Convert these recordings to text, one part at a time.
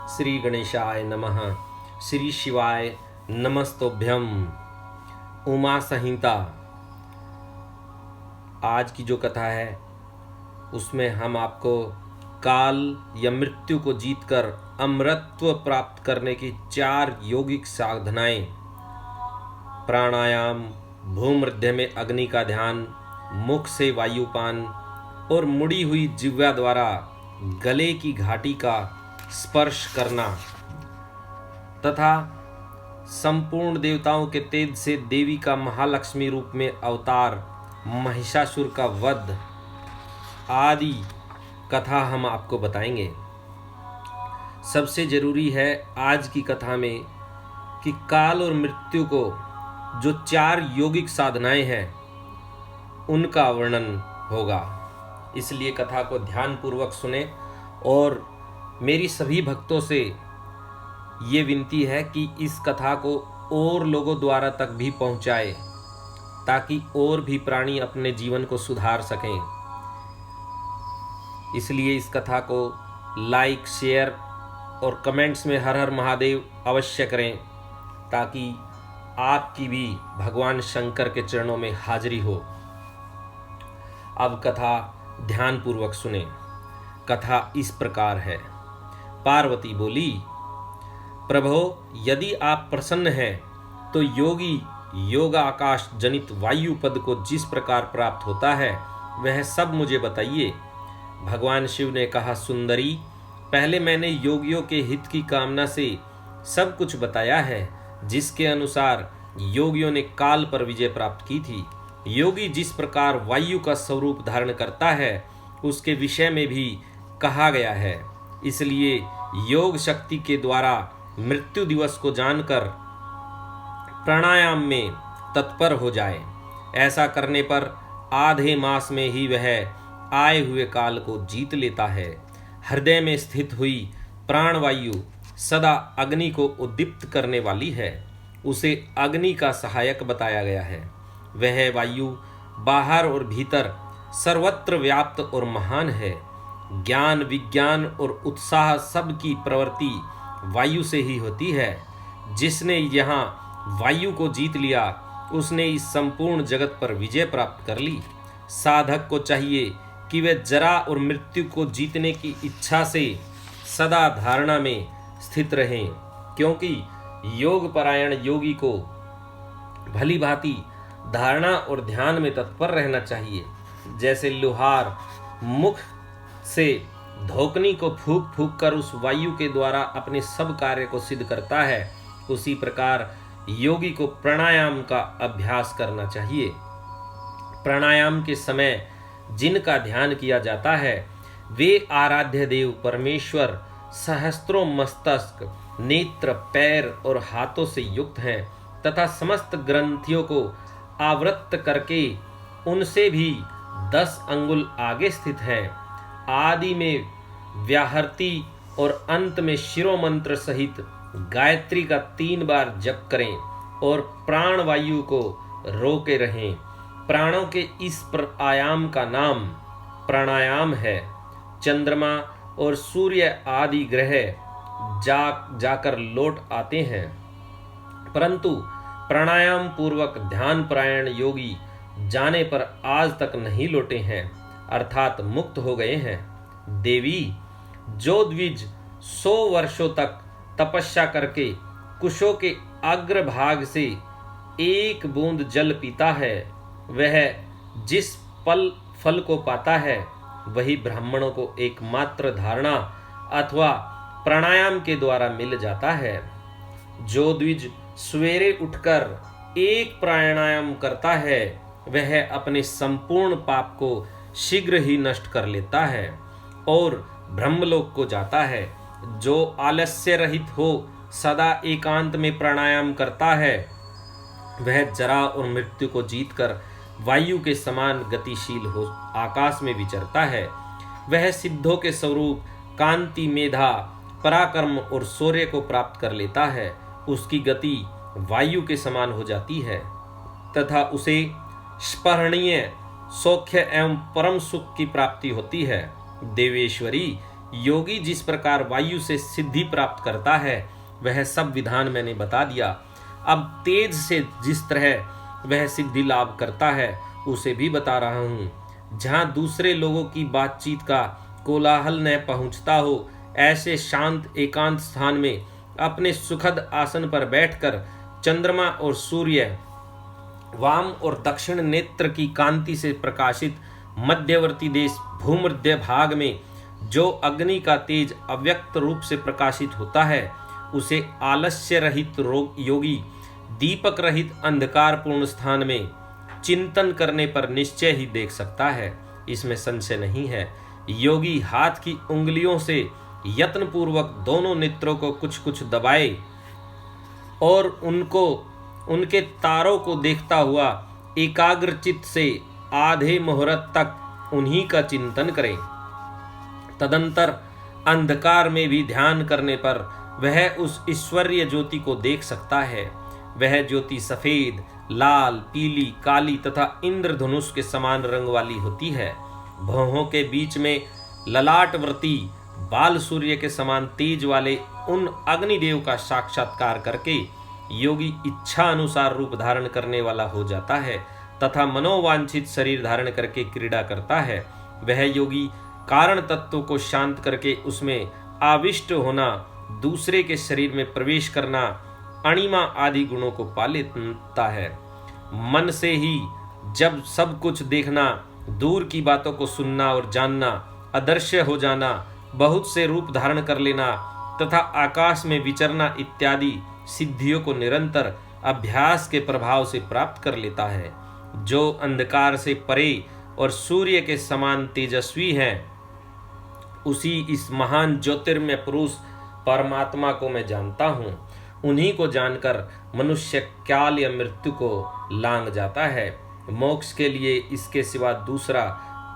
श्री गणेशाय नमः। श्री शिवाय नमस्तोभ्यम। उमा संहिता। आज की जो कथा है उसमें हम आपको काल या मृत्यु को जीतकर अमरत्व प्राप्त करने की 4 योगिक साधनाएं, प्राणायाम, भूमध्य में अग्नि का ध्यान, मुख से वायुपान और मुड़ी हुई जिह्वा द्वारा गले की घाटी का स्पर्श करना तथा संपूर्ण देवताओं के तेज से देवी का महालक्ष्मी रूप में अवतार, महिषासुर का वध आदि कथा हम आपको बताएंगे। सबसे जरूरी है आज की कथा में कि काल और मृत्यु को जो 4 योगिक साधनाएं हैं उनका वर्णन होगा, इसलिए कथा को ध्यानपूर्वक सुने। और मेरी सभी भक्तों से ये विनती है कि इस कथा को और लोगों द्वारा तक भी पहुंचाए ताकि और भी प्राणी अपने जीवन को सुधार सकें। इसलिए इस कथा को लाइक, शेयर और कमेंट्स में हर हर महादेव अवश्य करें ताकि आपकी भी भगवान शंकर के चरणों में हाजिरी हो। अब कथा ध्यानपूर्वक सुने। कथा इस प्रकार है। पार्वती बोली, प्रभो यदि आप प्रसन्न हैं तो योगी योगाकाश जनित वायु पद को जिस प्रकार प्राप्त होता है वह सब मुझे बताइए। भगवान शिव ने कहा, सुंदरी, पहले मैंने योगियों के हित की कामना से सब कुछ बताया है, जिसके अनुसार योगियों ने काल पर विजय प्राप्त की थी। योगी जिस प्रकार वायु का स्वरूप धारण करता है उसके विषय में भी कहा गया है। इसलिए योग शक्ति के द्वारा मृत्यु दिवस को जानकर प्राणायाम में तत्पर हो जाए। ऐसा करने पर आधे मास में ही वह आए हुए काल को जीत लेता है। हृदय में स्थित हुई प्राणवायु सदा अग्नि को उद्दीप्त करने वाली है। उसे अग्नि का सहायक बताया गया है। वह वायु बाहर और भीतर सर्वत्र व्याप्त और महान है। ज्ञान, विज्ञान और उत्साह सब की प्रवृत्ति वायु से ही होती है। जिसने यहाँ वायु को जीत लिया उसने इस संपूर्ण जगत पर विजय प्राप्त कर ली। साधक को चाहिए कि वे जरा और मृत्यु को जीतने की इच्छा से सदा धारणा में स्थित रहें, क्योंकि योग परायण योगी को भली भांति धारणा और ध्यान में तत्पर रहना चाहिए। जैसे लोहार मुख से धोकनी को फूंक फूंक कर उस वायु के द्वारा अपने सब कार्य को सिद्ध करता है, उसी प्रकार योगी को प्राणायाम का अभ्यास करना चाहिए। प्राणायाम के समय जिनका ध्यान किया जाता है वे आराध्य देव परमेश्वर सहस्त्रों मस्तक, नेत्र, पैर और हाथों से युक्त हैं तथा समस्त ग्रंथियों को आवृत करके उनसे भी 10 अंगुल आगे स्थित हैं। आदि में व्याहृति और अंत में शिरोमंत्र सहित गायत्री का 3 बार जप करें और प्राण वायु को रोके रहें। प्राणों के इस आयाम का नाम प्राणायाम है। चंद्रमा और सूर्य आदि ग्रह जाकर लौट आते हैं, परंतु प्राणायाम पूर्वक ध्यान परायण योगी जाने पर आज तक नहीं लौटे हैं, अर्थात मुक्त हो गए हैं। देवी, जो द्विज 100 वर्षों तक तपस्या करके कुशों के अग्रभाग से 1 बूंद जल पीता है, वह जिस फल को पाता है वही ब्राह्मणों को एकमात्र धारणा अथवा प्राणायाम के द्वारा मिल जाता है। जो द्विज सवेरे उठकर 1 प्राणायाम करता है वह अपने संपूर्ण पाप को शीघ्र ही नष्ट कर लेता है और ब्रह्मलोक को जाता है। जो आलस्य रहित हो सदा एकांत में प्राणायाम करता है वह जरा और मृत्यु को जीतकर वायु के समान गतिशील हो आकाश में विचरता है। वह सिद्धों के स्वरूप कांति, मेधा, पराक्रम और शौर्य को प्राप्त कर लेता है। उसकी गति वायु के समान हो जाती है तथा उसे स्पर्शनीय सौख्य एवं परम सुख की प्राप्ति होती है। देवेश्वरी, योगी जिस प्रकार वायु से सिद्धि प्राप्त करता है वह सब विधान मैंने बता दिया। अब तेज से जिस तरह वह सिद्धि लाभ करता है उसे भी बता रहा हूँ। जहाँ दूसरे लोगों की बातचीत का कोलाहल न पहुँचता हो, ऐसे शांत एकांत स्थान में अपने सुखद आसन पर बैठकर चंद्रमा और सूर्य, वाम और दक्षिण नेत्र की कांति से प्रकाशित मध्यवर्ती देश भूमध्य भाग में जो अग्नि का तेज अव्यक्त रूप से प्रकाशित होता है, उसे आलस्य रहित योगी दीपक रहित अंधकारपूर्ण स्थान में चिंतन करने पर निश्चय ही देख सकता है, इसमें संशय नहीं है। योगी हाथ की उंगलियों से यत्न पूर्वक दोनों नेत्रों को कुछ कुछ दबाए और उनके तारों को देखता हुआ एकाग्रचित्त से आधे मुहूर्त तक उन्हीं का चिंतन करे। तदंतर अंधकार में भी ध्यान करने पर वह उस ईश्वरीय ज्योति को देख सकता है। वह ज्योति सफेद, लाल, पीली, काली तथा इंद्रधनुष के समान रंग वाली होती है। भौहों के बीच में ललाटवर्ती बाल सूर्य के समान तेज वाले उन अग्निदेव का साक्षात्कार करके योगी इच्छा अनुसार रूप धारण करने वाला हो जाता है तथा मनोवांछित शरीर धारण करके क्रीड़ा करता है। वह योगी कारण तत्व को शांत करके उसमें आविष्ट होना, दूसरे के शरीर में प्रवेश करना, अणिमा आदि गुणों को पा लेता है। मन से ही जब सब कुछ देखना, दूर की बातों को सुनना और जानना, अदृश्य हो जाना, बहुत से रूप धारण कर लेना तथा आकाश में विचरना इत्यादि सिद्धियों को निरंतर अभ्यास के प्रभाव से प्राप्त कर लेता है। जो अंधकार से परे और सूर्य के समान तेजस्वी हैं, उसी इस महान ज्योतिर्मय पुरुष परमात्मा को मैं जानता हूँ। उन्हीं को जानकर मनुष्य काल या मृत्यु को लांघ जाता है। मोक्ष के लिए इसके सिवा दूसरा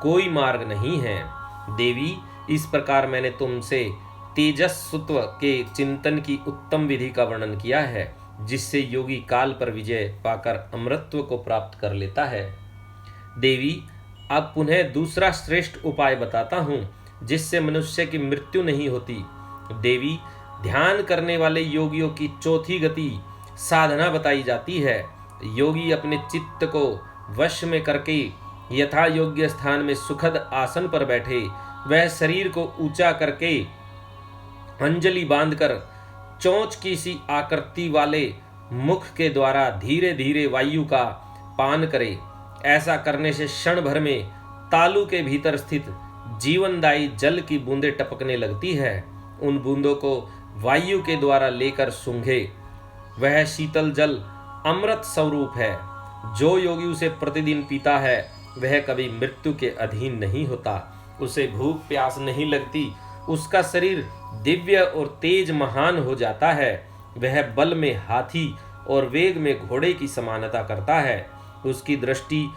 कोई मार्ग नहीं है। देवी, इस प्रकार मैंने तुमसे तेजस्सुत्व के चिंतन की उत्तम विधि का वर्णन किया है, जिससे योगी काल पर विजय पाकर अमृतत्व को प्राप्त कर लेता है। देवी, अब पुनः दूसरा श्रेष्ठ उपाय बताता हूँ, जिससे मनुष्य की मृत्यु नहीं होती। देवी, ध्यान करने वाले योगियों की चौथी गति साधना बताई जाती है। योगी अपने चित्त को वश में करके यथा योग्य स्थान में सुखद आसन पर बैठे, वह शरीर को ऊंचा करके अंजलि बांधकर चोंच की सी आकृति वाले मुख के द्वारा धीरे धीरे वायु का पान करे। ऐसा करने से क्षण भर में तालू के भीतर स्थित जीवनदायी जल की बूंदें टपकने लगती है। उन बूंदों को वायु के द्वारा लेकर सूंघे। वह शीतल जल अमृत स्वरूप है। जो योगी उसे प्रतिदिन पीता है वह कभी मृत्यु के अधीन नहीं होता। उसे भूख प्यास नहीं लगती। उसका शरीर दिव्य और तेज महान हो जाता है। वह बल में हाथी और वेग में घोड़े की समानता करता है। उसकी दृष्टि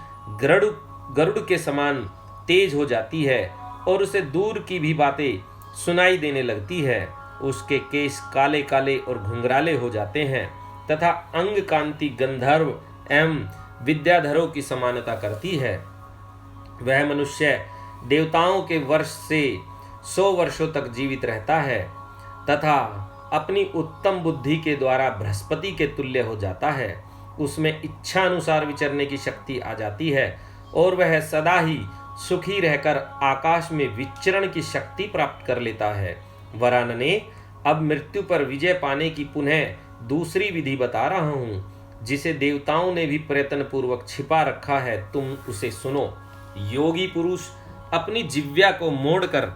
गरुड़ के समान तेज हो जाती है और उसे दूर की भी बातें सुनाई देने लगती है। उसके केश काले काले और घुंघराले हो जाते हैं तथा अंग कांति गंधर्व एवं विद्याधरों की समानता करती है। वह मनुष्य देवताओं के वर्ष से 100 वर्षों तक जीवित रहता है तथा अपनी उत्तम बुद्धि के द्वारा बृहस्पति के तुल्य हो जाता है। उसमें इच्छा अनुसार विचरने की शक्ति आ जाती है और वह सदा ही सुखी रहकर आकाश में विचरण की शक्ति प्राप्त कर लेता है। वरानने, अब मृत्यु पर विजय पाने की पुनः दूसरी विधि बता रहा हूँ, जिसे देवताओं ने भी प्रयत्न पूर्वक छिपा रखा है। तुम उसे सुनो। योगी पुरुष अपनी जिह्वा को मोड़कर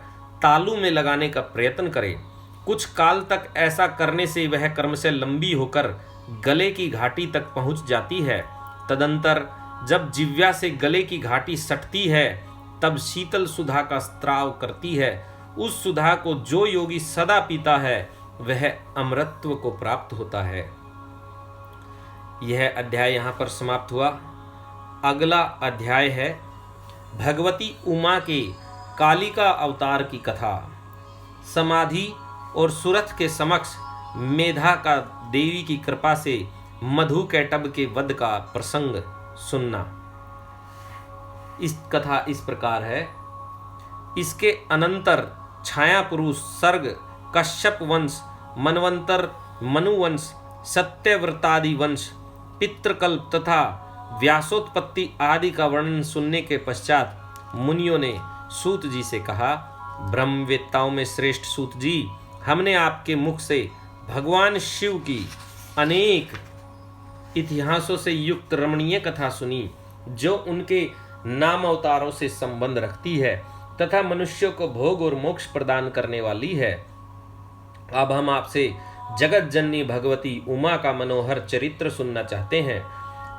तालू में लगाने का प्रयत्न करे। कुछ काल तक ऐसा करने से वह कर्म से लंबी होकर गले की घाटी तक पहुंच जाती है। तदंतर जब जिह्वा से गले की घाटी सटती है तब शीतल सुधा का स्त्राव करती है। उस सुधा को जो योगी सदा पीता है वह अमृतत्व को प्राप्त होता है। यह अध्याय यहाँ पर समाप्त हुआ। अगला अध्याय है भगवती उमा के कालिका अवतार की कथा। समाधि और सुरथ के समक्ष मेधा का देवी की कृपा से मधु कैटभ के वध का प्रसंग सुनना। इस कथा इस प्रकार है। इसके अनंतर छाया पुरुष, सर्ग, कश्यप वंश, मनवंतर, मनुवंश, सत्यव्रतादि वंश, पितृकल्प तथा व्यासोत्पत्ति आदि का वर्णन सुनने के पश्चात मुनियों ने सूत जी से कहा, ब्रह्मवेत्ताओं में श्रेष्ठ सूत जी, हमने आपके मुख से भगवान शिव की अनेक इतिहासों से युक्त रमणीय कथा सुनी, जो उनके नाम अवतारों से संबंध रखती है तथा मनुष्यों को भोग और मोक्ष प्रदान करने वाली है। अब हम आपसे जगत जननी भगवती उमा का मनोहर चरित्र सुनना चाहते हैं।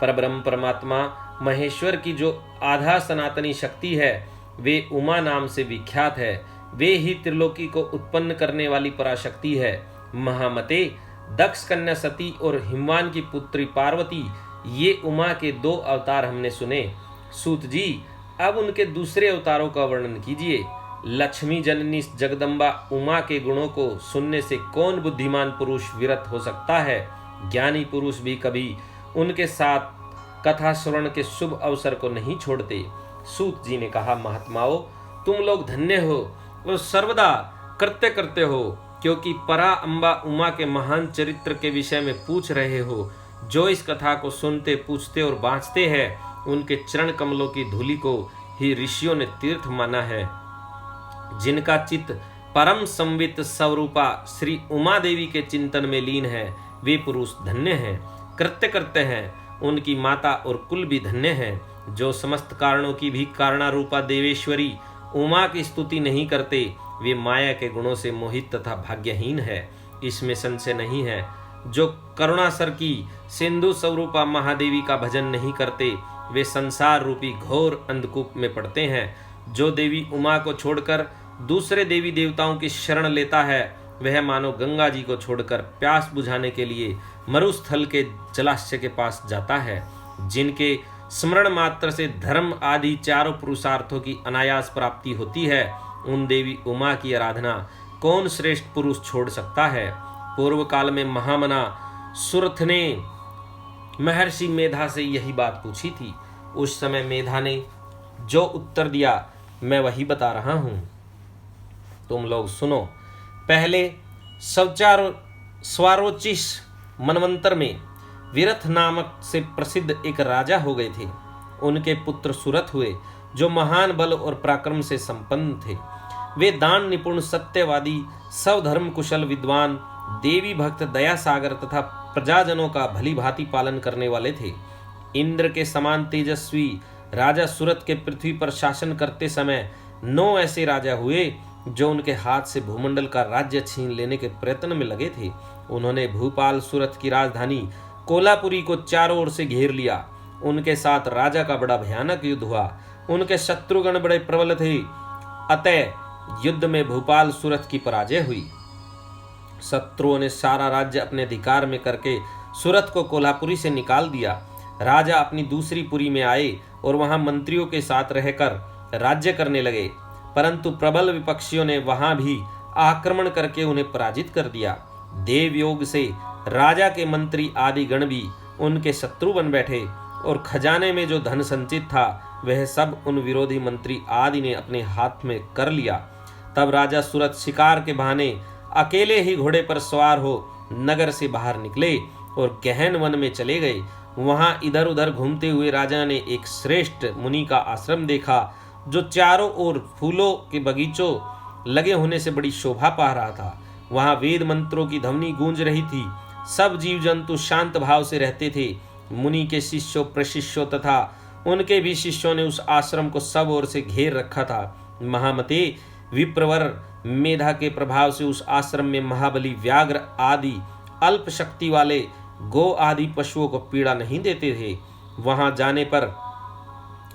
परब्रह्म परमात्मा महेश्वर की जो आधा सनातनी शक्ति है, वे उमा नाम से विख्यात है। वे ही त्रिलोकी को उत्पन्न करने वाली पराशक्ति है। महामते, दक्ष कन्या सती और हिमवान की पुत्री पार्वती, ये उमा के 2 अवतार हमने सुने। सूत जी, अब उनके दूसरे अवतारों का वर्णन कीजिए। लक्ष्मी जननी जगदम्बा उमा के गुणों को सुनने से कौन बुद्धिमान पुरुष विरत हो सकता है? ज्ञानी पुरुष भी कभी उनके साथ कथा श्रवण के शुभ अवसर को नहीं छोड़ते। सूत जी ने कहा, महात्माओं, तुम लोग धन्य हो और सर्वदा कृत्य करते हो, क्योंकि परा अम्बा उमा के महान चरित्र के विषय में पूछ रहे हो। जो इस कथा को सुनते, पूछते और बाँचते हैं, उनके चरण कमलों की धूलि को ही ऋषियों ने तीर्थ माना है। जिनका चित्त परम संवित स्वरूपा श्री उमा देवी के चिंतन में लीन है, वे पुरुष धन्य हैं, कृत्य करते हैं। उनकी माता और कुल भी धन्य हैं। जो समस्त कारणों की भी कारणारूपा देवेश्वरी उमा की स्तुति नहीं करते, वे माया के गुणों से मोहित तथा भाग्यहीन है, इसमें संशय नहीं है। जो करुणासर की सिंधु स्वरूपा महादेवी का भजन नहीं करते, वे संसार रूपी घोर अंधकूप में पड़ते हैं। जो देवी उमा को छोड़कर दूसरे देवी देवताओं की शरण लेता है, वह मानो गंगा जी को छोड़कर प्यास बुझाने के लिए मरुस्थल के जलाशय के पास जाता है। जिनके स्मरण मात्र से धर्म आदि चारों पुरुषार्थों की अनायास प्राप्ति होती है, उन देवी उमा की आराधना कौन श्रेष्ठ पुरुष छोड़ सकता है? पूर्व काल में महामना सुरथ ने महर्षि मेधा से यही बात पूछी थी। उस समय मेधा ने जो उत्तर दिया, मैं वही बता रहा हूं, तुम लोग सुनो। पहले स्वारोचिष मनवंतर में विरथ नामक से प्रसिद्ध एक राजा हो गए थे। उनके पुत्र सुरथ हुए, जो महान बल और पराक्रम से संपन्न थे। वे दान निपुण, सत्यवादी, स्वधर्म कुशल विद्वान, देवी भक्त, दया सागर तथा प्रजाजनों का भली भांति पालन करने वाले थे। इंद्र के समान तेजस्वी राजा सुरथ के पृथ्वी पर शासन करते समय 9 ऐसे राजा हुए, जो उनके हाथ से भूमंडल का राज्य छीन लेने के प्रयत्न में लगे थे। उन्होंने भूपाल सुरथ की राजधानी कोलापुरी को चारों ओर से घेर लिया। उनके साथ राजा का बड़ा भयानक युद्ध हुआ। उनके शत्रुगण बड़े प्रबल थे, अतः युद्ध में भूपाल सुरथ की पराजय हुई। शत्रुओं ने सारा राज्य अपने अधिकार में करके सुरथ को कोल्हापुरी से निकाल दिया। राजा अपनी दूसरी पुरी में आए और वहां मंत्रियों के साथ रहकर राज्य करने लगे, परंतु प्रबल विपक्षियों ने वहां भी आक्रमण करके उन्हें पराजित कर दिया। देव योग से राजा के मंत्री आदि गण भी उनके शत्रु बन बैठे और खजाने में जो धन संचित था, वह सब उन विरोधी मंत्री आदि ने अपने हाथ में कर लिया। तब राजा सुरथ शिकार के बहाने अकेले ही घोड़े पर सवार हो नगर से बाहर निकले और गहन वन में चले गए। वहां इधर उधर घूमते हुए राजा ने एक श्रेष्ठ मुनि का आश्रम देखा, जो चारों ओर फूलों के बगीचों लगे होने से बड़ी शोभा पा रहा था। वहां वेद मंत्रों की ध्वनि गूंज रही थी। सब जीव जंतु शांत भाव से रहते थे। मुनि के शिष्यों, प्रशिष्यों तथा उनके भी शिष्यों ने उस आश्रम को सब ओर से घेर रखा था। महामते, विप्रवर मेधा के प्रभाव से उस आश्रम में महाबली व्याघ्र आदि अल्प शक्ति वाले गो आदि पशुओं को पीड़ा नहीं देते थे। वहां जाने पर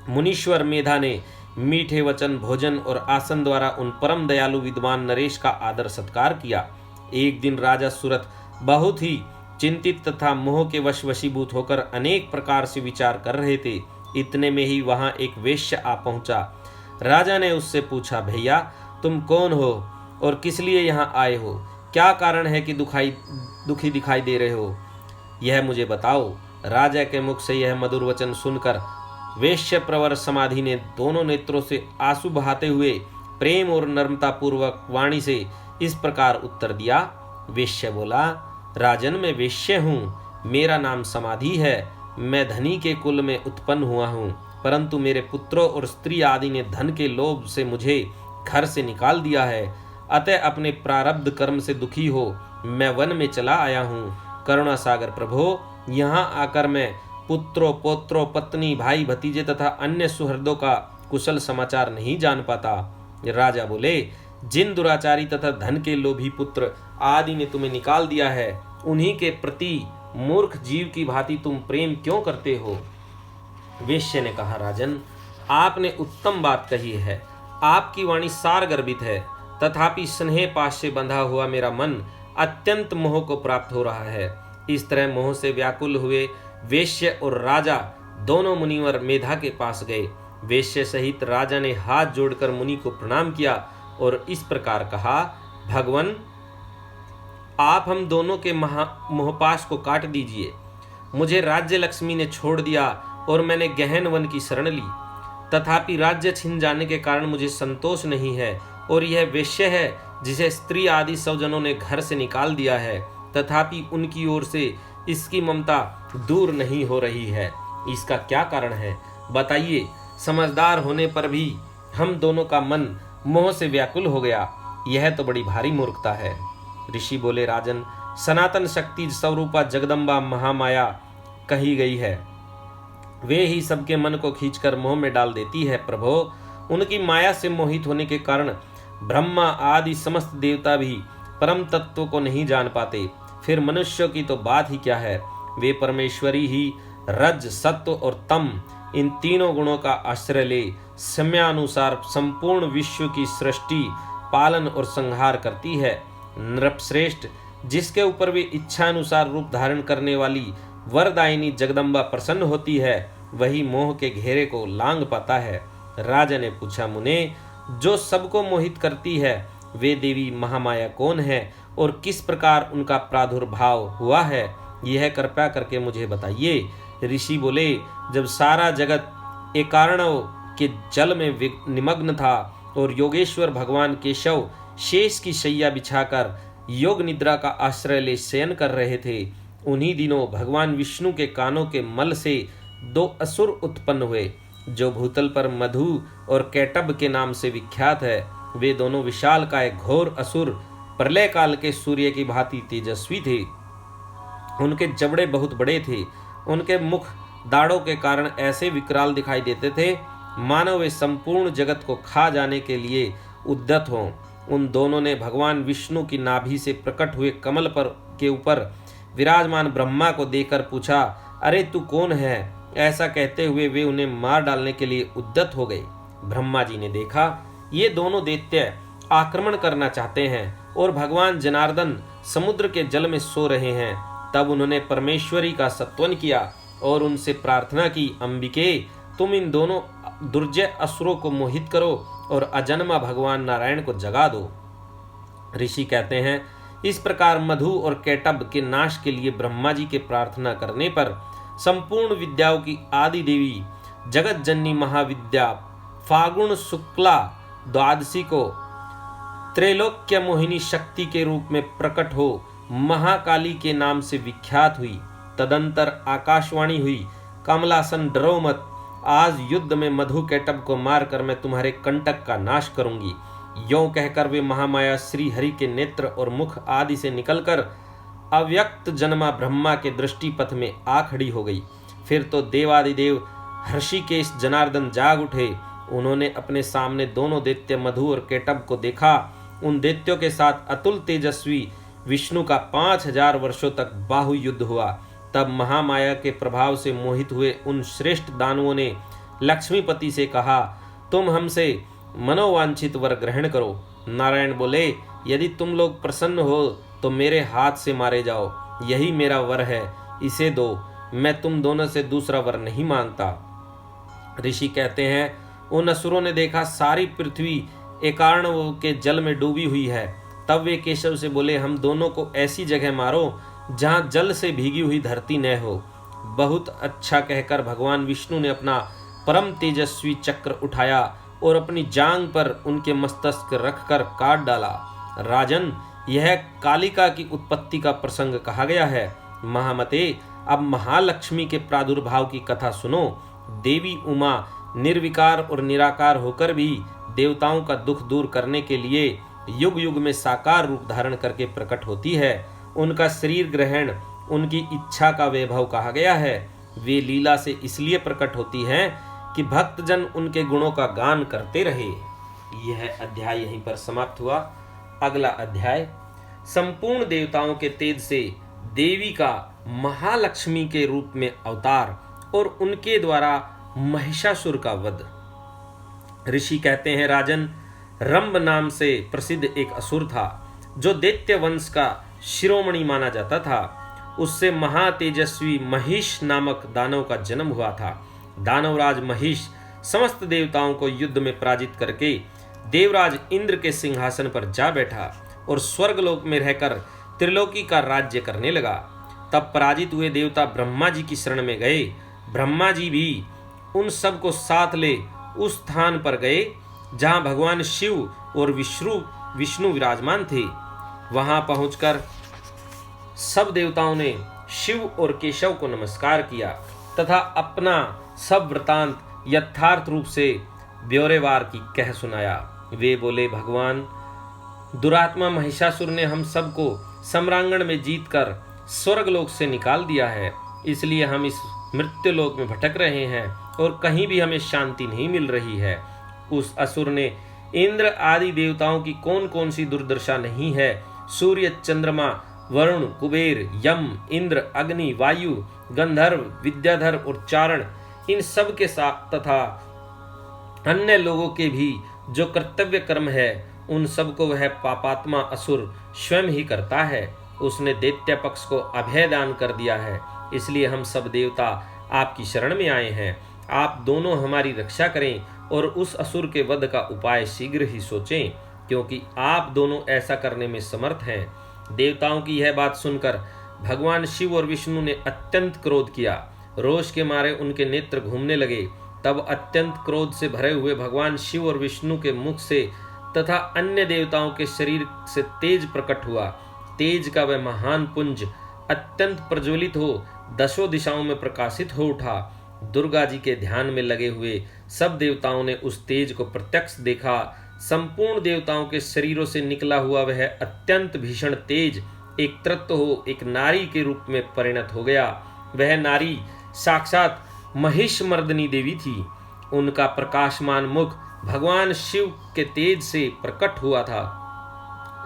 मुनीश्वर मेधा ने मीठे वचन, भोजन और आसन द्वारा उन परम दयालु विद्वान नरेश का आदर सत्कार किया। एक दिन राजा सुरथ बहुत ही चिंतित तथा मोह के वशीभूत होकर अनेक प्रकार से विचार कर रहे थे। इतने में ही वहां एक वेश्या आ पहुंचा। राजा ने उससे पूछा, भैया तुम कौन हो और किस लिए यहाँ आए हो? क्या कारण है कि दुखी दिखाई दे रहे हो? यह मुझे बताओ। राजा के मुख से यह मधुर वचन सुनकर वेश्य प्रवर समाधि ने दोनों नेत्रों से आंसू बहाते हुए प्रेम और नम्रता पूर्वक वाणी से इस प्रकार उत्तर दिया। वेश्य बोला, राजन मैं वेश्य हूँ, मेरा नाम समाधि है, मैं धनी के कुल में उत्पन्न हुआ हूँ, परंतु मेरे पुत्रों और स्त्री आदि ने धन के लोभ से मुझे घर से निकाल दिया है। अतः अपने प्रारब्ध कर्म से दुखी हो मैं वन में चला आया हूँ। करुणा सागर प्रभो, यहाँ आकर मैं पुत्रों पौत्रों पत्नी भाई भतीजे तथा अन्य सुहृदों का कुशल समाचार नहीं जान पाता। राजा बोले, जिन दुराचारी तथा धन के लोभी पुत्र आदि ने तुम्हें निकाल दिया है, उन्हीं के प्रति मूर्ख जीव की भांति तुम प्रेम क्यों करते हो? वेश्य ने कहा, राजन आपने उत्तम बात कही है, आपकी वाणी सार गर्भित है, तथापि स्नेह पाश से बंधा हुआ मेरा मन अत्यंत मोह को प्राप्त हो रहा है। इस तरह मोह से व्याकुल हुए वेश्य और राजा दोनों मुनिवर मेधा के पास गए। वेश्य सहित राजा ने हाथ जोड़कर मुनि को प्रणाम किया और इस प्रकार कहा, भगवन आप हम दोनों के मोहपाश को काट दीजिए। मुझे राज्य लक्ष्मी ने छोड़ दिया और मैंने गहन वन की शरण ली, तथापि राज्य छिन जाने के कारण मुझे संतोष नहीं है, और यह वेश्य है जिसे स्त्री आदि स्वजनों ने घर से निकाल दिया है, तथापि उनकी ओर से इसकी ममता दूर नहीं हो रही है। इसका क्या कारण है बताइए? समझदार होने पर भी हम दोनों का मन मोह से व्याकुल हो गया, यह तो बड़ी भारी मूर्खता है। ऋषि बोले, राजन सनातन शक्ति स्वरूपा जगदम्बा महामाया कही गई है, वे ही सबके मन को खींचकर मोह में डाल देती है। प्रभो, उनकी माया से मोहित होने के कारण ब्रह्मा आदि समस्त देवता भी परम तत्व को नहीं जान पाते, फिर मनुष्यों की तो बात ही क्या है। वे परमेश्वरी ही रज सत्व और तम इन तीनों गुणों का आश्रय ले समयानुसार संपूर्ण विश्व की सृष्टि पालन और संहार करती है। नृपश्रेष्ठ, जिसके ऊपर वे इच्छानुसार रूप धारण करने वाली वरदायिनी जगदम्बा प्रसन्न होती है, वही मोह के घेरे को लांग पाता है। राजा ने पूछा, मुने जो सबको मोहित करती है वे देवी महामाया कौन है और किस प्रकार उनका प्रादुर्भाव हुआ है, यह कृपया करके मुझे बताइए। ऋषि बोले, जब सारा जगत एकारणव के जल में निमग्न था और योगेश्वर भगवान केशव शेष की शैया बिछाकर योग निद्रा का आश्रय ले शयन कर रहे थे, उन्हीं दिनों भगवान विष्णु के कानों के मल से दो असुर उत्पन्न हुए, जो भूतल पर मधु और कैटब के नाम से विख्यात है। वे दोनों विशालकाय घोर असुर प्रलय काल के सूर्य की भांति तेजस्वी थे। उनके जबड़े बहुत बड़े थे, उनके मुख दाढ़ों के कारण ऐसे विकराल दिखाई देते थे मानो वे संपूर्ण जगत को खा जाने के लिए उद्यत हों। उन दोनों ने भगवान विष्णु की नाभि से प्रकट हुए कमल पर के ऊपर विराजमान ब्रह्मा को देखकर पूछा, अरे तू कौन है? ऐसा कहते हुए वे उन्हें मार डालने के लिए उद्यत हो गए। ब्रह्मा जी ने देखा ये दोनों दैत्य आक्रमण करना चाहते हैं और भगवान जनार्दन समुद्र के जल में सो रहे हैं। तब उन्होंने परमेश्वरी का सत्वन किया और उनसे प्रार्थना की, अंबिके तुम इन दोनों दुर्जय असुरों को मोहित करो और अजन्मा भगवान नारायण को जगा दो। ऋषि कहते हैं, इस प्रकार मधु और कैटब के नाश के लिए ब्रह्मा जी के प्रार्थना करने पर संपूर्ण विद्याओं की आदि देवी जगत जननी महाविद्या फागुन शुक्ला द्वादशी को त्रैलोक्य मोहिनी शक्ति के रूप में प्रकट हो महाकाली के नाम से विख्यात हुई। तदंतर आकाशवाणी हुई, कमलासन डरो मत, आज युद्ध में मधु कैटब को मारकर मैं तुम्हारे कंटक का नाश करूंगी। यों कहकर वे महामाया श्री हरि के नेत्र और मुख आदि से निकलकर अव्यक्त जन्मा ब्रह्मा के दृष्टिपथ में आ खड़ी हो गई। फिर तो देवादिदेव हर्षिकेश जनार्दन जाग उठे। उन्होंने अपने सामने दोनों दैत्य मधु और कैटब को देखा। उन दैत्यों के साथ अतुल तेजस्वी विष्णु का 5000 वर्षों तक बाहु युद्ध हुआ। तब महामाया के प्रभाव से मोहित हुए उन श्रेष्ठ दानवों ने लक्ष्मीपति से कहा, तुम हमसे मनोवांछित वर ग्रहण करो। नारायण बोले, यदि तुम लोग प्रसन्न हो तो मेरे हाथ से मारे जाओ, यही मेरा वर है, इसे दो, मैं तुम दोनों से दूसरा वर नहीं मांगता। ऋषि कहते हैं, उन असुरों ने देखा सारी पृथ्वी एकार्ण के जल में डूबी हुई है। तब वे केशव से बोले, हम दोनों को ऐसी जगह मारो जहाँ जल से भीगी हुई धरती न हो। बहुत अच्छा कहकर भगवान विष्णु ने अपना परम तेजस्वी चक्र उठाया और अपनी जांग पर उनके मस्तक रखकर काट डाला। राजन, यह कालिका की उत्पत्ति का प्रसंग कहा गया है। महामते, अब महालक्ष्मी के प्रादुर्भाव की कथा सुनो। देवी उमा निर्विकार और निराकार होकर भी देवताओं का दुख दूर करने के लिए युग युग में साकार रूप धारण करके प्रकट होती है। उनका शरीर ग्रहण उनकी इच्छा का वैभव कहा गया है। वे लीला से इसलिए प्रकट होती हैं कि भक्तजन उनके गुणों का गान करते रहे। यह अध्याय यहीं पर समाप्त हुआ। अगला अध्याय संपूर्ण देवताओं के तेज से देवी का महालक्ष्मी के रूप में अवतार और उनके द्वारा महिषासुर का वध। ऋषि कहते हैं, राजन, रंभ नाम से प्रसिद्ध एक असुर था जो दैत्य वंश का शिरोमणि माना जाता था। उससे महातेजस्वी महिष नामक दानव का जन्म हुआ था। दानवराज महिष समस्त देवताओं को युद्ध में पराजित करके देवराज इंद्र के सिंहासन पर जा बैठा और स्वर्गलोक में रहकर त्रिलोकी का राज्य करने लगा। तब पराजित हुए देवता ब्रह्मा जी की शरण में गए। ब्रह्मा जी भी उन सब को साथ ले उस स्थान पर गए जहां भगवान शिव और विष्णु विराजमान थे। वहां पहुंचकर सब देवताओं ने शिव और केशव को नमस्कार किया तथा अपना सब वृतांत यथार्थ रूप से ब्यौरेवार की कह सुनाया। वे बोले, भगवान, दुरात्मा महिषासुर ने हम सबको सम्रांगण में जीतकर स्वर्गलोक से निकाल दिया है, इसलिए हम इस मृत्युलोक में भटक रहे हैं और कहीं भी हमें शांति नहीं मिल रही है। उस असुर ने इंद्र आदि देवताओं की कौन कौन सी दुर्दशा नहीं है। सूर्य, चंद्रमा, वरुण, कुबेर, यम, इंद्र, अग्नि, वायु, गंधर्व, विद्याधर और चारण, इन सब के साथ तथा अन्य लोगों के भी जो कर्तव्य कर्म है, उन सब को वह पापात्मा असुर स्वयं ही करता है। उसने दैत्य पक्ष को अभय दान कर दिया है, इसलिए हम सब देवता आपकी शरण में आए हैं। आप दोनों हमारी रक्षा करें और उस असुर के वध का उपाय शीघ्र ही सोचें, क्योंकि आप दोनों ऐसा करने में समर्थ हैं। देवताओं की यह बात सुनकर भगवान शिव और विष्णु ने अत्यंत क्रोध किया। रोष के मारे उनके नेत्र घूमने लगे। तब अत्यंत क्रोध से भरे हुए भगवान शिव और विष्णु के मुख से तथा अन्य देवताओं के शरीर से तेज प्रकट हुआ। तेज का वह महान पुंज अत्यंत प्रज्वलित हो दशों दिशाओं में प्रकाशित हो उठा। दुर्गा जी के ध्यान में लगे हुए सब देवताओं ने उस तेज को प्रत्यक्ष देखा। संपूर्ण देवताओं के शरीरों से निकला हुआ वह अत्यंत भीषण तेज एक तत्व हो एक नारी के रूप में परिणत हो गया। वह नारी साक्षात महिषमर्दिनी देवी थी। उनका प्रकाशमान मुख भगवान शिव के तेज से प्रकट हुआ था।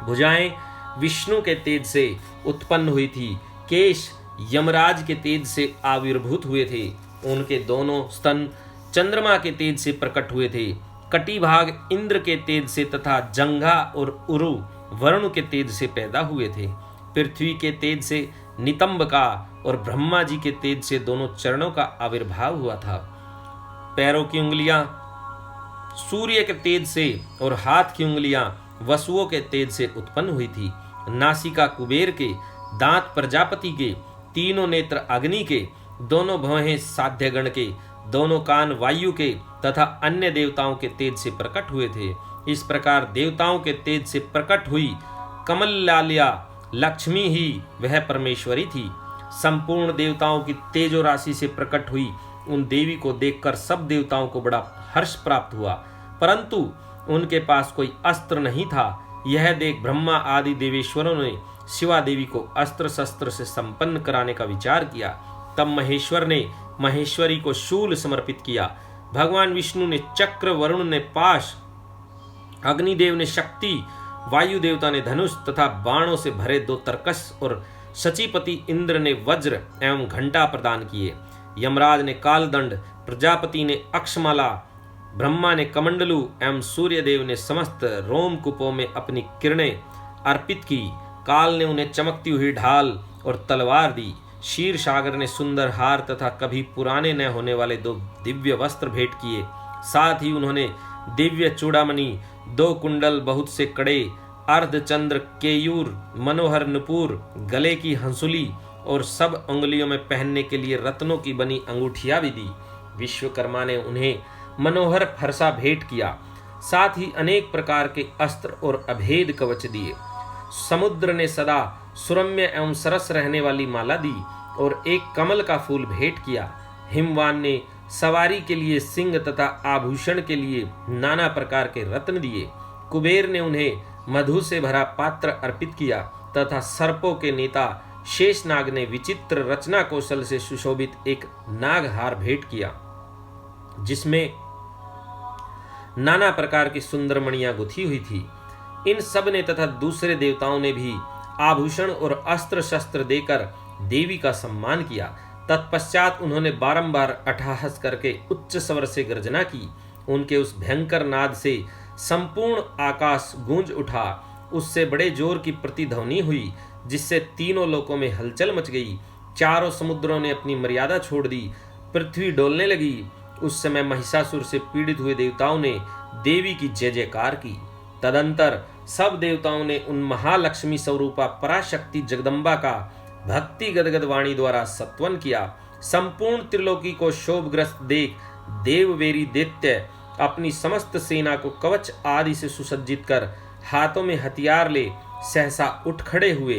भुजाएं विष्णु के तेज से उत्पन्न हुई थी। केश यमराज के तेज से आविर्भूत हुए थे। उनके दोनों स्तन चंद्रमा के तेज से प्रकट हुए थे। कटी भाग इंद्र के तेज से तथा जंघा और उरु वरुण के तेज से पैदा हुए थे। पृथ्वी के तेज से नितंब का और ब्रह्मा जी के तेज से दोनों चरणों का आविर्भाव हुआ था। पैरों की उंगलियां सूर्य के तेज से और हाथ की उंगलियां वसुओं के तेज से उत्पन्न हुई थी। नासिका कुबेर के, दांत प्रजापति के, तीनों नेत्र अग्नि के, दोनों भौहें साध्यगण के, दोनों कान वायु के तथा अन्य देवताओं के तेज से प्रकट हुए थे। इस प्रकार देवताओं के तेज से प्रकट हुई कमललालिया लक्ष्मी ही वह परमेश्वरी थी। संपूर्ण देवताओं की तेजो राशि से प्रकट हुई उन देवी को देखकर सब देवताओं को बड़ा हर्ष प्राप्त हुआ, परंतु उनके पास कोई अस्त्र नहीं था। यह देख ब्रह्मा आदि देवेश्वरों ने शिवा देवी को अस्त्र शस्त्र से संपन्न कराने का विचार किया। तब महेश्वर ने महेश्वरी को शूल समर्पित किया। भगवान विष्णु ने चक्र, वरुण ने पाश, अग्निदेव ने शक्ति, वायु देवता ने धनुष तथा बाणों से भरे 2 तरकस और शचीपति इंद्र ने वज्र एवं घंटा प्रदान किए। यमराज ने कालदंड, प्रजापति ने अक्षमाला, ब्रह्मा ने कमंडलू एवं सूर्यदेव ने समस्त रोमकूपों में अपनी किरणें अर्पित की। काल ने उन्हें चमकती हुई ढाल और तलवार दी। क्षीर सागर ने सुंदर हार तथा कभी पुराने न होने वाले 2 दिव्य वस्त्र भेंट किए। साथ ही उन्होंने दिव्य चूड़ामणि, 2 कुंडल, बहुत से कड़े, अर्धचंद्र, केयूर, मनोहर नुपुर, गले की हंसुली और सब उंगलियों में पहनने के लिए रत्नों की बनी अंगूठियां भी दी। विश्वकर्मा ने उन्हें मनोहर फरसा भेंट किया। साथ ही अनेक प्रकार के अस्त्र और अभेद कवच दिए। समुद्र ने सदा सुरम्य एवं सरस रहने वाली माला दी और एक कमल का फूल भेंट किया। हिमवान ने सवारी के लिए सिंह तथा आभूषण के लिए नाना प्रकार के रत्न दिए। कुबेर ने उन्हें मधु से भरा पात्र अर्पित किया तथा सर्पों के नेता शेषनाग ने विचित्र रचना कौशल से सुशोभित एक नागहार भेंट किया, जिसमें नाना प्रकार की सुंदर मणियां गुथी हुई थी। इन सब ने तथा दूसरे देवताओं ने भी आभूषण और अस्त्र शस्त्र देकर देवी का सम्मान किया। तत्पश्चात उन्होंने बारंबार अट्टहास करके उच्च स्वर से गर्जना की। उनके उस भयंकर नाद से संपूर्ण आकाश गूंज उठा। उससे बड़े जोर की प्रतिध्वनि हुई, जिससे तीनों लोकों में हलचल मच गई। चारों समुद्रों ने अपनी मर्यादा छोड़ दी, पृथ्वी डोलने लगी। उस समय महिषासुर से पीड़ित हुए देवताओं ने देवी की जय जयकार की। तदंतर सब देवताओं ने उन महालक्ष्मी स्वरूपा पराशक्ति जगदम्बा का भक्ति गदगद वाणी द्वारा सत्वन किया। संपूर्ण त्रिलोकी को शोभग्रस्त देख देववेरी दैत्य अपनी समस्त सेना को कवच आदि से सुसज्जित कर हाथों में हथियार ले सहसा उठ खड़े हुए।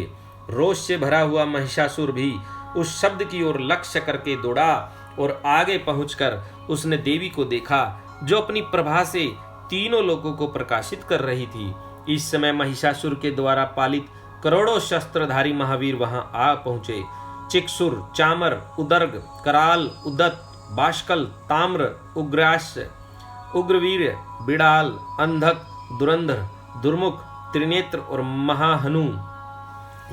रोष से भरा हुआ महिषासुर भी उस शब्द की ओर लक्ष्य करके दौड़ा और आगे पहुंचकर उसने देवी को देखा, जो अपनी प्रभा से तीनों लोगों को प्रकाशित कर रही थी। इस समय महिषासुर के द्वारा पालित करोड़ों शस्त्रधारी महावीर वहां आ पहुंचे। चिक्षुर, चामर, उदर्ग, कराल, उदत, बाष्कल, ताम्र, उग्राश्य, उग्रवीर, बिड़ाल, अंधक, दुरंधर, दुर्मुख, त्रिनेत्र और महाहनु,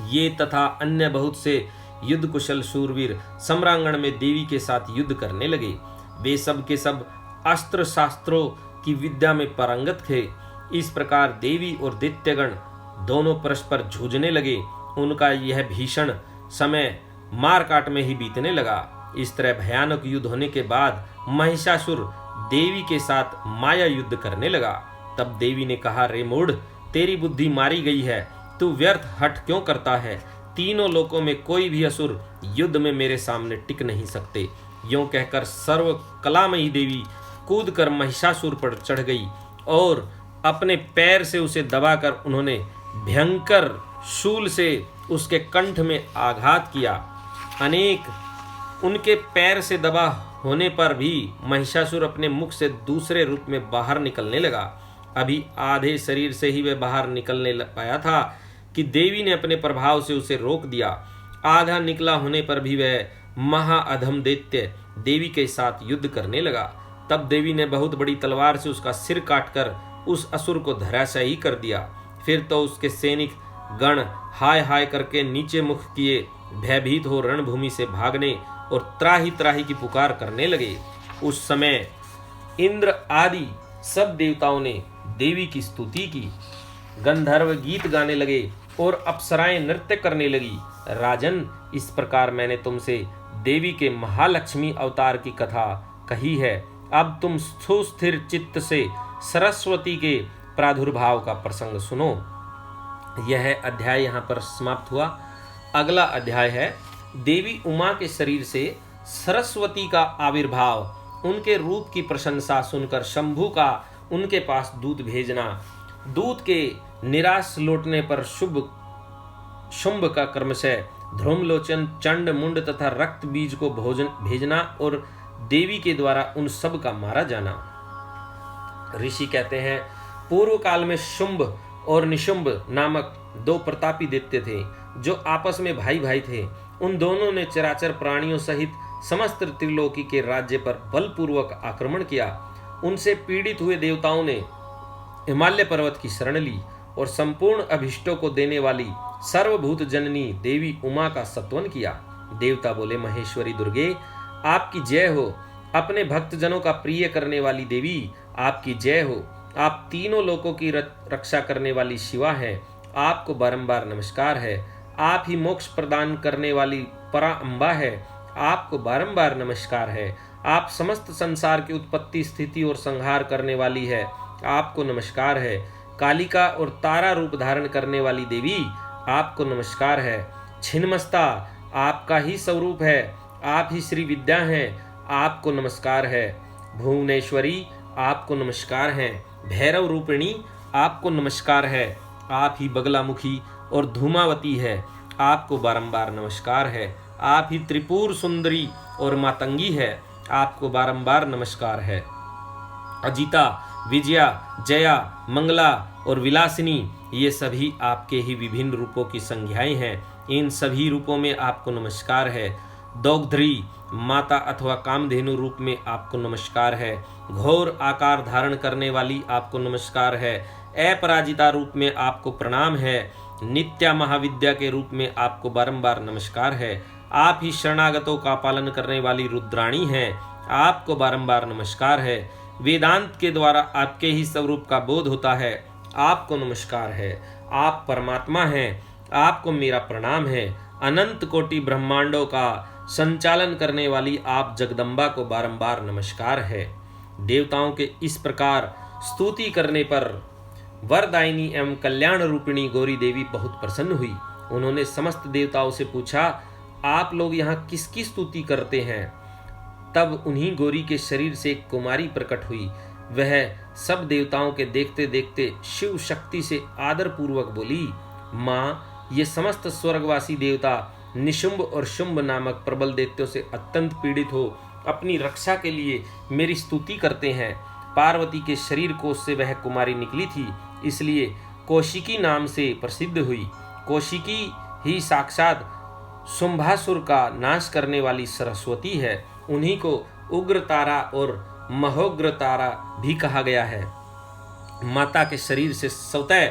ये तथा अन्य बहुत से युद्ध कुशल शूरवीर सम्रांगण में देवी के साथ युद्ध करने लगे। वे सब के सब अस्त्र शास्त्रों की विद्या में पारंगत थे। इस प्रकार देवी और दैत्यगण दोनों परस्पर जूझने लगे। उनका यह भीषण समय मार काट में ही बीतने लगा। इस तरह भयानक युद्ध होने के बाद महिषासुर देवी के साथ माया युद्ध करने लगा। तब देवी ने कहा, रे मूढ़, तेरी बुद्धि मारी गई है, तू व्यर्थ हठ क्यों करता है? तीनों लोकों में कोई भी असुर युद्ध में मेरे सामने टिक नहीं सकते। यूं कहकर सर्व कलामयी देवी कूदकर महिषासुर पर चढ़ गई और अपने पैर से उसे दबाकर उन्होंने भयंकर शूल से उसके कंठ में आघात किया। अनेक उनके पैर से दबा होने पर भी महिषासुर अपने मुख से दूसरे रूप में बाहर निकलने लगा। अभी आधे शरीर से ही वह बाहर निकलने पाया था कि देवी ने अपने प्रभाव से उसे रोक दिया। आधा निकला होने पर भी वह महाअधम दैत्य देवी के साथ युद्ध करने लगा। तब देवी ने बहुत बड़ी तलवार से उसका सिर काटकर उस असुर को धराशायी कर दिया। फिर तो उसके सैनिक गण हाय हाय करके नीचे मुख किए भयभीत हो रणभूमि से भागने और त्राही त्राही की पुकार करने लगे। उस समय इंद्र आदि सब देवताओं ने देवी की स्तुति की, गंधर्व गीत गाने लगे और अप्सराएं नृत्य करने लगी। राजन, इस प्रकार मैंने तुमसे देवी के महालक्ष्मी अवतार की कथा कही है। अब तुम सुस्थिर चित्त से सरस्वती के प्रादुर्भाव का प्रसंग सुनो। यह अध्याय यहाँ पर समाप्त हुआ। अगला अध्याय है देवी उमा के शरीर से सरस्वती का आविर्भाव। उनके रूप की प्रशंसा सुनकर शंभु का उनके पास दूत भेजना, दूत के निराश लौटने पर शुंभ का क्रमशः ध्रुमलोचन, चंड, मुंड तथा रक्त बीज को भोजन भेजना और देवी के द्वारा उन सब का मारा जाना। ऋषि कहते हैं, पूर्व काल में शुंभ और निशुंभ नामक दो प्रतापी दैत्य थे, जो आपस में भाई भाई थे। उन दोनों ने चराचर प्राणियों सहित समस्त त्रिलोकी के राज्य पर बलपूर्वक आक्रमण किया। उनसे पीड़ित हुए देवताओं ने हिमालय पर्वत की शरण ली और संपूर्ण अभिष्टों को देने वाली सर्वभूत जननी देवी उमा का सत्वन किया। देवता बोले, महेश्वरी दुर्गे, आपकी जय हो। अपने भक्तजनों का प्रिय करने वाली देवी, आपकी जय हो। आप तीनों लोकों की रक्षा करने वाली शिवा हैं, आपको बारंबार नमस्कार है। आप ही मोक्ष प्रदान करने वाली परा अम्बा है, आपको बारंबार नमस्कार है। आप समस्त संसार की उत्पत्ति, स्थिति और संहार करने वाली है, आपको नमस्कार है। कालिका और तारा रूप धारण करने वाली देवी, आपको नमस्कार है। छिन्नमस्ता, आपका ही स्वरूप है, आप ही श्री विद्या हैं, आपको नमस्कार है। भुवनेश्वरी, आपको नमस्कार है। भैरव रूपिणी आपको नमस्कार है। आप ही बगलामुखी और धूमावती है, आपको बारंबार नमस्कार है। आप ही त्रिपुर सुंदरी और मातंगी है, आपको बारंबार नमस्कार है। अजिता, विजया, जया, मंगला और विलासिनी, ये सभी आपके ही विभिन्न रूपों की संज्ञाएं हैं। इन सभी रूपों में आपको नमस्कार है। दौग्ध्री, माता अथवा कामधेनु रूप में आपको नमस्कार है। घोर आकार धारण करने वाली आपको नमस्कार है। अपराजिता रूप में आपको प्रणाम है। नित्या महाविद्या के रूप में आपको बारंबार नमस्कार है। आप ही शरणागतों का पालन करने वाली रुद्राणी हैं, आपको बारंबार नमस्कार है। वेदांत के द्वारा आपके ही स्वरूप का बोध होता है, आपको नमस्कार है। आप परमात्मा हैं, आपको मेरा प्रणाम है। अनंत कोटि ब्रह्मांडों का संचालन करने वाली आप जगदम्बा को बारंबार नमस्कार है। देवताओं के इस प्रकार स्तुति करने पर वरदायिनी एवं कल्याण रूपिणी गौरी देवी बहुत प्रसन्न हुई। उन्होंने समस्त देवताओं से पूछा, आप लोग यहाँ किसकी स्तुति करते हैं? तब उन्हीं गौरी के शरीर से एक कुमारी प्रकट हुई। वह सब देवताओं के देखते देखते शिव शक्ति से आदर पूर्वक बोली, माँ, ये समस्त स्वर्गवासी देवता निशुंभ और शुंभ नामक प्रबल दैत्यों से अत्यंत पीड़ित हो अपनी रक्षा के लिए मेरी स्तुति करते हैं। पार्वती के शरीर कोश से वह कुमारी निकली थी, इसलिए कौशिकी नाम से प्रसिद्ध हुई। कौशिकी ही साक्षात शुंभासुर का नाश करने वाली सरस्वती है। उन्हीं को उग्र तारा और महोग्र तारा भी कहा गया है। माता के शरीर से स्वतः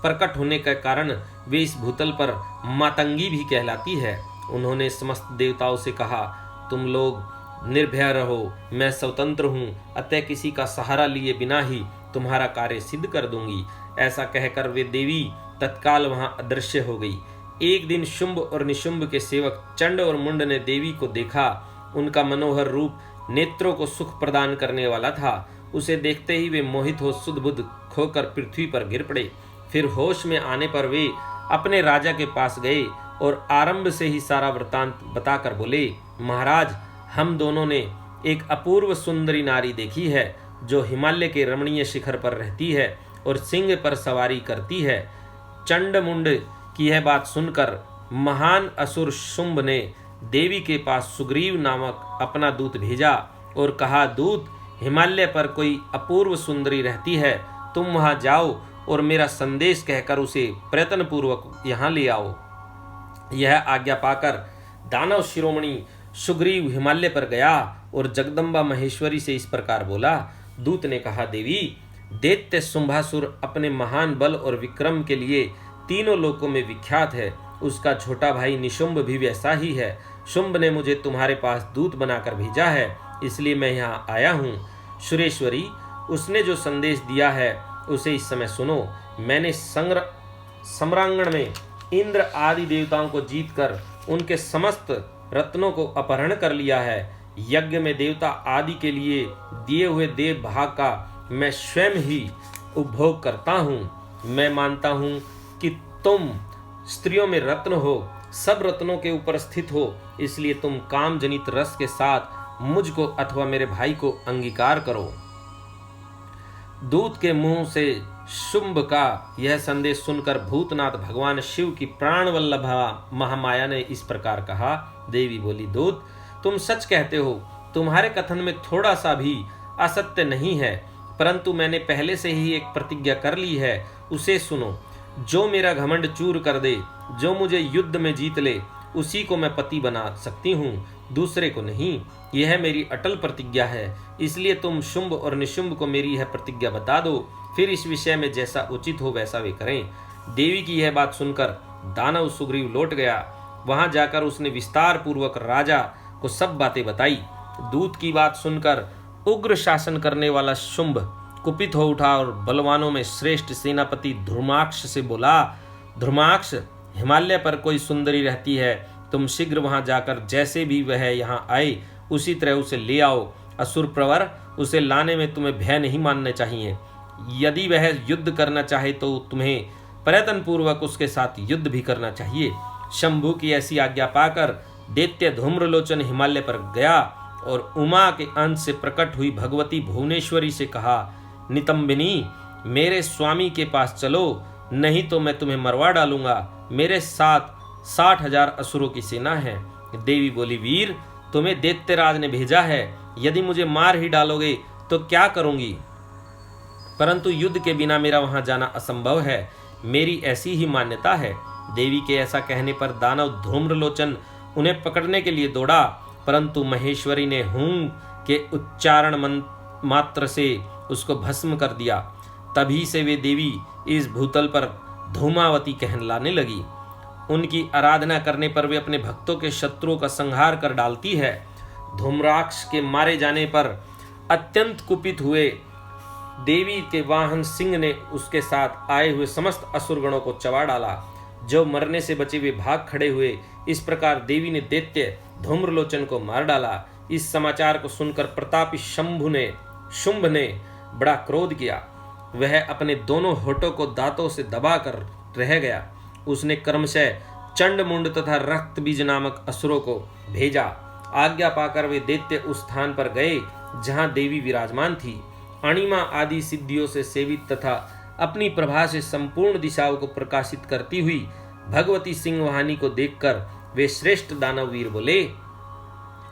प्रकट होने के कारण वे इस भूतल पर मातंगी भी कहलाती है। उन्होंने समस्त देवताओं से कहा, तुम लोग निर्भय रहो, मैं स्वतंत्र हूँ, अतः किसी का सहारा लिए बिना ही तुम्हारा कार्य सिद्ध कर दूंगी। ऐसा कहकर वे देवी तत्काल वहां अदृश्य हो गई। एक दिन शुंभ और निशुंभ के सेवक चंड और मुंड ने देवी को देखा। उनका मनोहर रूप नेत्रों को सुख प्रदान करने वाला था। उसे देखते ही वे मोहित हो सुध बुध खोकर पृथ्वी पर गिर पड़े। फिर होश में आने पर वे अपने राजा के पास गए और आरंभ से ही सारा वृतांत बताकर बोले, महाराज, हम दोनों ने एक अपूर्व सुंदरी नारी देखी है जो हिमालय के रमणीय शिखर पर रहती है और सिंह पर सवारी करती है। चंड मुंड की यह बात सुनकर महान असुर शुंभ ने देवी के पास सुग्रीव नामक अपना दूत भेजा और कहा, दूत, हिमालय पर कोई अपूर्व सुंदरी रहती है, तुम वहां जाओ और मेरा संदेश कहकर उसे प्रयत्न पूर्वक यहाँ ले आओ। यह आज्ञा पाकर दानव शिरोमणि सुग्रीव हिमालय पर गया और जगदम्बा महेश्वरी से इस प्रकार बोला। दूत ने कहा, देवी, दैत्य शुंभासुर अपने महान बल और विक्रम के लिए तीनों लोकों में विख्यात है। उसका छोटा भाई निशुंभ भी वैसा ही है। शुंभ ने मुझे तुम्हारे पास दूत बनाकर भेजा है, इसलिए मैं यहाँ आया हूँ। सुरेश्वरी, उसने जो संदेश दिया है उसे इस समय सुनो। मैंने सम्रांगण में इंद्र आदि देवताओं को जीतकर उनके समस्त रत्नों को अपहरण कर लिया है। यज्ञ में देवता आदि के लिए दिए हुए देव भाग का मैं स्वयं ही उपभोग करता हूँ। मैं मानता हूँ कि तुम स्त्रियों में रत्न हो, सब रत्नों के ऊपर स्थित हो, इसलिए तुम काम जनित रस के साथ मुझको अथवा मेरे भाई को अंगीकार करो। दूत के मुंह से शुंभ का यह संदेश सुनकर भूतनाथ भगवान शिव की प्राण वल्लभा महामाया ने इस प्रकार कहा। देवी बोली, दूत, तुम सच कहते हो, तुम्हारे कथन में थोड़ा सा भी असत्य नहीं है, परंतु मैंने पहले से ही एक प्रतिज्ञा कर ली है, उसे सुनो। जो मेरा घमंड चूर कर दे, जो मुझे युद्ध में जीत ले, उसी को मैं पति बना सकती हूँ, दूसरे को नहीं। यह मेरी अटल प्रतिज्ञा है, इसलिए तुम शुंभ और निशुंभ को मेरी यह प्रतिज्ञा बता दो, फिर इस विषय में जैसा उचित हो वैसा वे करें। देवी की यह बात सुनकर दानव सुग्रीव लौट गया। वहां जाकर उसने विस्तार पूर्वक राजा को सब बातें बताई। दूत की बात सुनकर उग्र शासन करने वाला शुंभ कुपित हो उठा और बलवानों में श्रेष्ठ सेनापति ध्रुमाक्ष से बोला, ध्रुमाक्ष, हिमालय पर कोई सुंदरी रहती है, तुम शीघ्र वहां जाकर जैसे भी वह यहाँ आए उसी तरह उसे ले आओ। असुर प्रवर, उसे लाने में तुम्हें भय नहीं मानने चाहिए। यदि वह युद्ध करना चाहे तो तुम्हें प्रयत्न पूर्वक उसके साथ युद्ध भी करना चाहिए। शंभु की ऐसी आज्ञा पाकर दैत्य धूम्रलोचन हिमालय पर गया और उमा के अंश से प्रकट हुई भगवती भुवनेश्वरी से कहा, नितंबिनी, मेरे स्वामी के पास चलो, नहीं तो मैं तुम्हें मरवा डालूंगा। मेरे साथ 60,000 असुरों की सेना है। देवी बोली, वीर, तुम्हें दैत्यराज ने भेजा है, यदि मुझे मार ही डालोगे तो क्या करूंगी, परंतु युद्ध के बिना मेरा वहां जाना असंभव है, मेरी ऐसी ही मान्यता है। देवी के ऐसा कहने पर दानव धूम्रलोचन उन्हें पकड़ने के लिए दौड़ा, परंतु महेश्वरी ने हूं के उच्चारण मात्र से उसको भस्म कर दिया। तभी से वे देवी इस भूतल पर धूमावती कहलाने लगी। उनकी आराधना करने पर वे अपने भक्तों के शत्रुओं का संहार कर डालती है। धूम्राक्ष के मारे जाने पर अत्यंत कुपित हुए देवी के वाहन सिंह ने उसके साथ आए हुए समस्त असुरगणों को चबा डाला। जो मरने से बचे वे भाग खड़े हुए। इस प्रकार देवी ने दैत्य धूम्रलोचन को मार डाला। इस समाचार को सुनकर प्रतापी शुंभ ने बड़ा क्रोध किया। वह अपने दोनों होठों को दांतों से दबाकर रह गया। उसने क्रमशः चंडमुंड तथा रक्त बीज नामक असुरों को भेजा। आज्ञा पाकर वे दैत्य उस स्थान पर गए जहां देवी विराजमान थी। अणिमा आदि सिद्धियों से सेवित तथा अपनी प्रभा से संपूर्ण दिशाओं को प्रकाशित करती हुई भगवती सिंहवाहिनी को देखकर वे श्रेष्ठ दानव वीर बोले,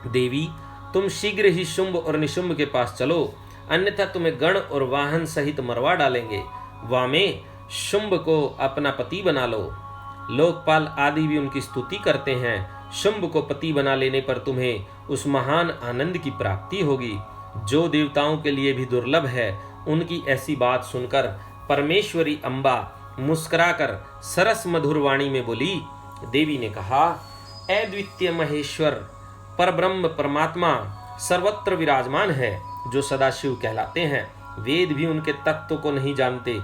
देवी, तुम शीघ्र ही शुंभ और निशुंभ के पास चलो, अन्यथा तुम्हें गण और वाहन सहित मरवा डालेंगे। वामे, शुंभ को अपना पति बना लो। लोकपाल आदि भी उनकी स्तुति करते हैं। शुंभ को पति बना लेने पर तुम्हें उस महान आनंद की प्राप्ति होगी जो देवताओं के लिए भी दुर्लभ है। उनकी ऐसी बात सुनकर परमेश्वरी अम्बा मुस्कुराकर सरस मधुर वाणी में बोली। देवी ने कहा, अद्वितीय महेश्वर परब्रह्म परमात्मा सर्वत्र विराजमान है, जो सदाशिव कहलाते हैं। वेद भी उनके तत्व को नहीं जानते,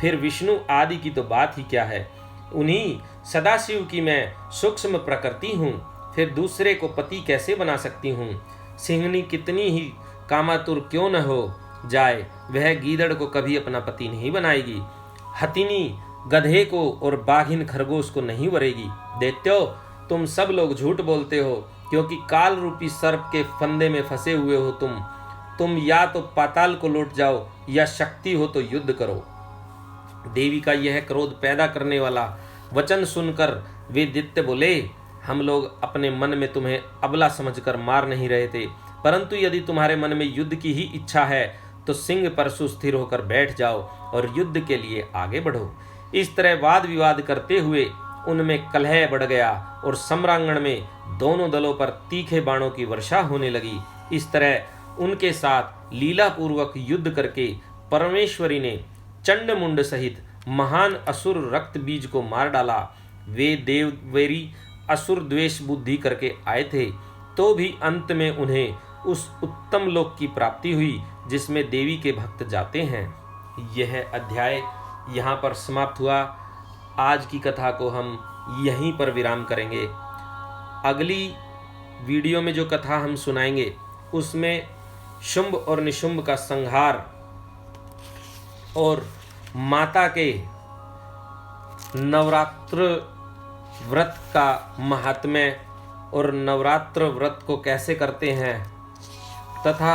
फिर विष्णु आदि की तो बात ही क्या है। उन्हीं सदाशिव की मैं सूक्ष्म प्रकृति हूँ, फिर दूसरे को पति कैसे बना सकती हूँ। सिंहनी कितनी ही कामातुर क्यों न हो जाए, वह गीदड़ को कभी अपना पति नहीं बनाएगी। हथिनी गधे को और बाघिन खरगोश को नहीं वरेगी। दैत्यो, तुम सब लोग झूठ बोलते हो, क्योंकि काल रूपी सर्प के फंदे में फंसे हुए हो। तुम या तो पाताल को लौट जाओ, या शक्ति हो तो युद्ध करो। देवी का यह क्रोध पैदा करने वाला वचन सुनकर वे दैत्य बोले, हम लोग अपने मन में तुम्हें अबला समझकर मार नहीं रहे थे, परंतु यदि तुम्हारे मन में युद्ध की ही इच्छा है तो सिंह पर सुस्थिर होकर बैठ जाओ और युद्ध के लिए आगे बढ़ो। इस तरह वाद विवाद करते हुए उनमें कलह बढ़ गया और सम्रांगण में दोनों दलों पर तीखे बाणों की वर्षा होने लगी। इस तरह उनके साथ लीलापूर्वक युद्ध करके परमेश्वरी ने चंडमुंड सहित महान असुर रक्त बीज को मार डाला। वे देववेरी असुर द्वेष बुद्धि करके आए थे, तो भी अंत में उन्हें उस उत्तम लोक की प्राप्ति हुई जिसमें देवी के भक्त जाते हैं। यह अध्याय यहाँ पर समाप्त हुआ। आज की कथा को हम यहीं पर विराम करेंगे। अगली वीडियो में जो कथा हम सुनाएंगे उसमें शुंभ और निशुंभ का संहार और माता के नवरात्र व्रत का महात्म्य और नवरात्र व्रत को कैसे करते हैं तथा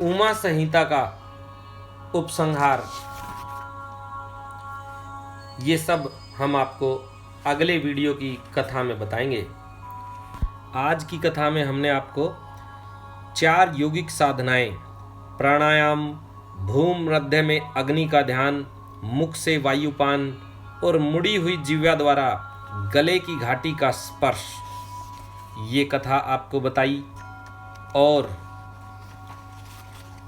उमा संहिता का उपसंहार, ये सब हम आपको अगले वीडियो की कथा में बताएंगे। आज की कथा में हमने आपको 4 योगिक साधनाएं, प्राणायाम, भूम मध्य में अग्नि का ध्यान, मुख से वायुपान और मुड़ी हुई जिह्वा द्वारा गले की घाटी का स्पर्श, ये कथा आपको बताई। और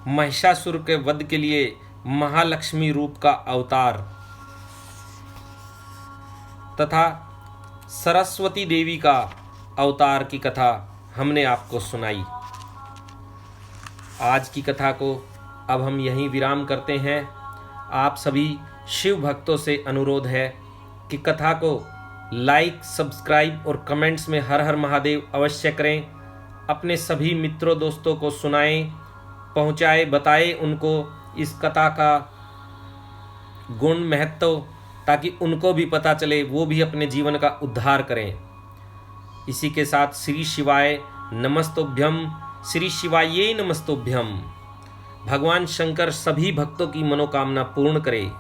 महिषासुर के वध के लिए महालक्ष्मी रूप का अवतार तथा सरस्वती देवी का अवतार की कथा हमने आपको सुनाई। आज की कथा को अब हम यहीं विराम करते हैं। आप सभी शिव भक्तों से अनुरोध है कि कथा को लाइक, सब्सक्राइब और कमेंट्स में हर हर महादेव अवश्य करें। अपने सभी मित्रों दोस्तों को सुनाएं, पहुंचाएं, बताएं उनको इस कथा का गुण महत्व, ताकि उनको भी पता चले, वो भी अपने जीवन का उद्धार करें। इसी के साथ श्री शिवाय नमस्तोभ्यम, श्री शिवाये नमस्तोभ्यम। भगवान शंकर सभी भक्तों की मनोकामना पूर्ण करे।